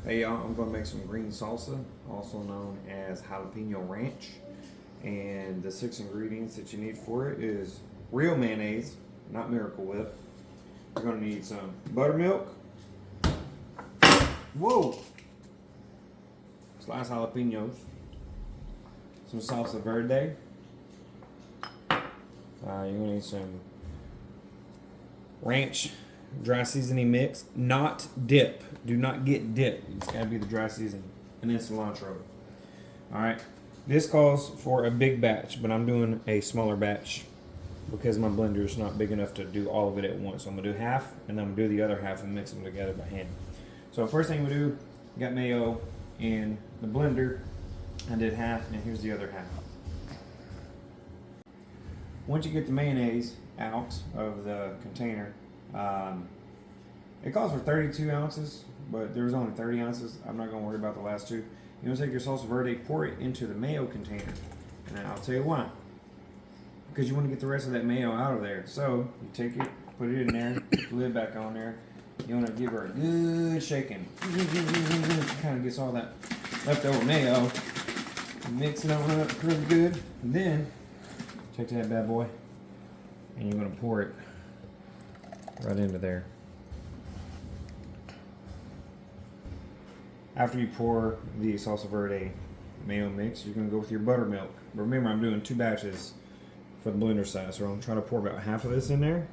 Hey y'all, I'm gonna make some green salsa, also known as jalapeno ranch. And the 6 ingredients that you need for it is real mayonnaise, not Miracle Whip. You're gonna need some buttermilk. Whoa! Sliced jalapenos. Some salsa verde. You're gonna need some ranch dry seasoning mix, not dip. Do not get dip. It's gotta be the dry seasoning. And then cilantro. Alright. This calls for a big batch, but I'm doing a smaller batch because my blender is not big enough to do all of it at once. So I'm gonna do half, and then I'm gonna do the other half and mix them together by hand. So first thing we do, got mayo in the blender. I did half, and here's the other half. Once you get the mayonnaise out of the container, it calls for 32 ounces, but there's only 30 ounces. I'm not going to worry about the last two. You're going to take your salsa verde, pour it into the mayo container, and I'll tell you why. Because you want to get the rest of that mayo out of there. So you take it, put it in there, put the lid back on there. You want to give her a good shaking. Kind of gets all that leftover mayo. Mix it on up really good. And then take that bad boy, and you're going to pour it right into there. After you pour the salsa verde mayo mix, you're going to go with your buttermilk. Remember, I'm doing 2 batches for the blender size, so I'm trying to pour about half of this in there.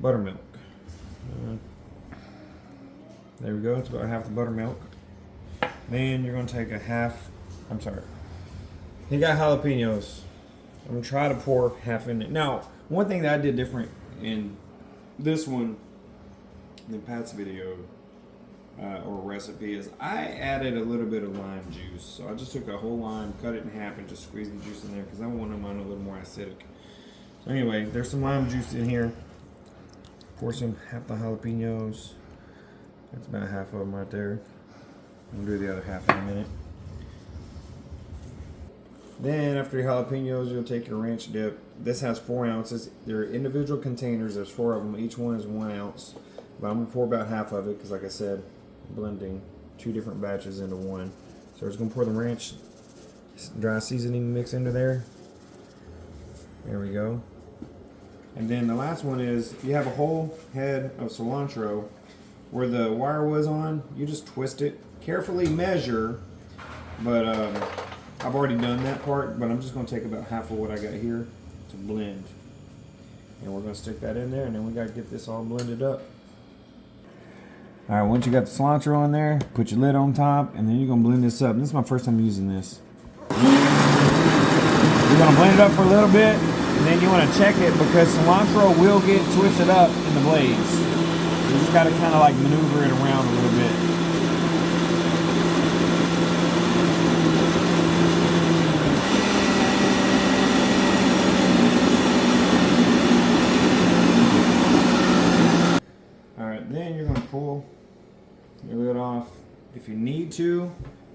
Buttermilk. There we go, it's about half the buttermilk. Then you're going to take you got jalapenos. I'm going to try to pour half in it. Now, one thing that I did different in this one than Pat's video or recipe is I added a little bit of lime juice. So I just took a whole lime, cut it in half, and just squeezed the juice in there because I wanted mine a little more acidic. So anyway, there's some lime juice in here. Pour half the jalapenos. That's about half of them right there. I'll do the other half in a minute. Then after your jalapenos, you'll take your ranch dip. This has 4 ounces. They're individual containers. There's 4 of them. Each one is 1 ounce. But I'm gonna pour about half of it because, like I said, blending 2 different batches into one. So we're just gonna pour the ranch dry seasoning mix into there. There we go. And then the last one is you have a whole head of cilantro. Where the wire was on, you just twist it. Carefully measure, but I've already done that part, but I'm just going to take about half of what I got here to blend. And we're going to stick that in there, and then we got to get this all blended up. Alright, once you got the cilantro on there, put your lid on top, and then you're going to blend this up. This is my first time using this. You're going to blend it up for a little bit, and then you want to check it because cilantro will get twisted up in the blades. You just got to kind of like maneuver it around a little bit. Alright, then you're going to pull your lid off. If you need to,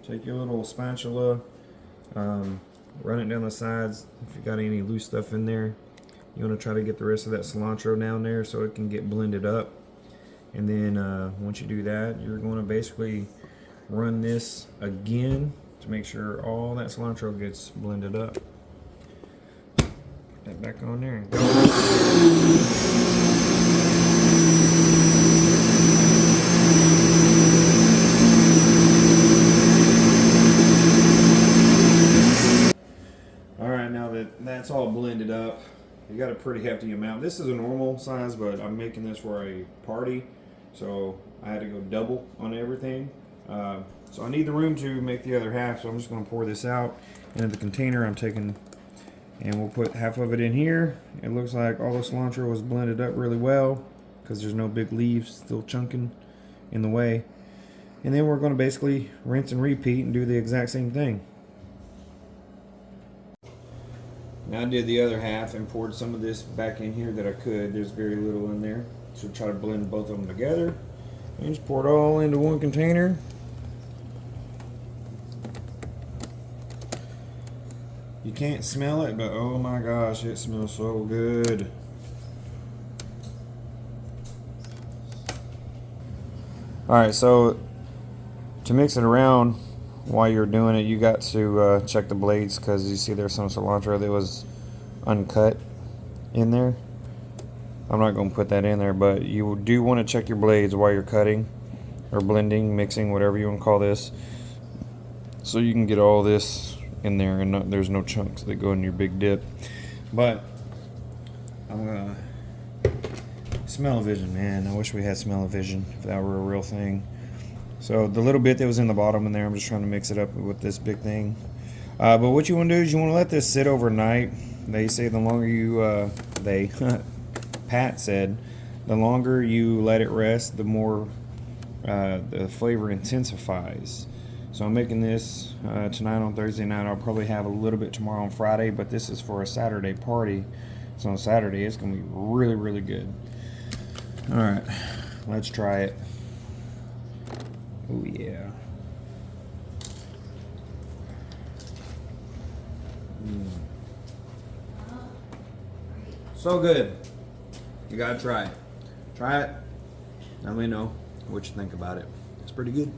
take your little spatula, run it down the sides. If you got any loose stuff in there, you want to try to get the rest of that cilantro down there so it can get blended up. And then once you do that, you're going to basically run this again to make sure all that cilantro gets blended up. Put that back on there and go. Alright, now that that's all blended up, you got a pretty hefty amount. This is a normal size, but I'm making this for a party. So I had to go double on everything. So I need the room to make the other half, so I'm just going to pour this out into the container I'm taking, and we'll put half of it in here. It looks like all the cilantro was blended up really well because there's no big leaves still chunking in the way. And then we're going to basically rinse and repeat and do the exact same thing. Now I did the other half and poured some of this back in here that I could. There's very little in there. So try to blend both of them together. And just pour it all into one container. You can't smell it, but oh my gosh, it smells so good. Alright, so To mix it around while you're doing it, you got to check the blades, because you see there's some cilantro that was uncut in there. I'm not going to put that in there, but you do want to check your blades while you're cutting or blending, mixing, whatever you want to call this, so you can get all this in there and there's no chunks that go in your big dip. But I'm gonna smell-o-vision, man. I wish we had smell-o-vision, if that were a real thing. So the little bit that was in the bottom in there, I'm just trying to mix it up with this big thing. But what you want to do is you want to let this sit overnight. They say the longer you Pat said the longer you let it rest, the more the flavor intensifies. So I'm making this tonight on Thursday night. I'll probably have a little bit tomorrow on Friday, but this is for a Saturday party. So on Saturday it's gonna be really, really good. All right, let's try it. Oh yeah. So good. You gotta try it. Try it. Let me know what you think about it. It's pretty good.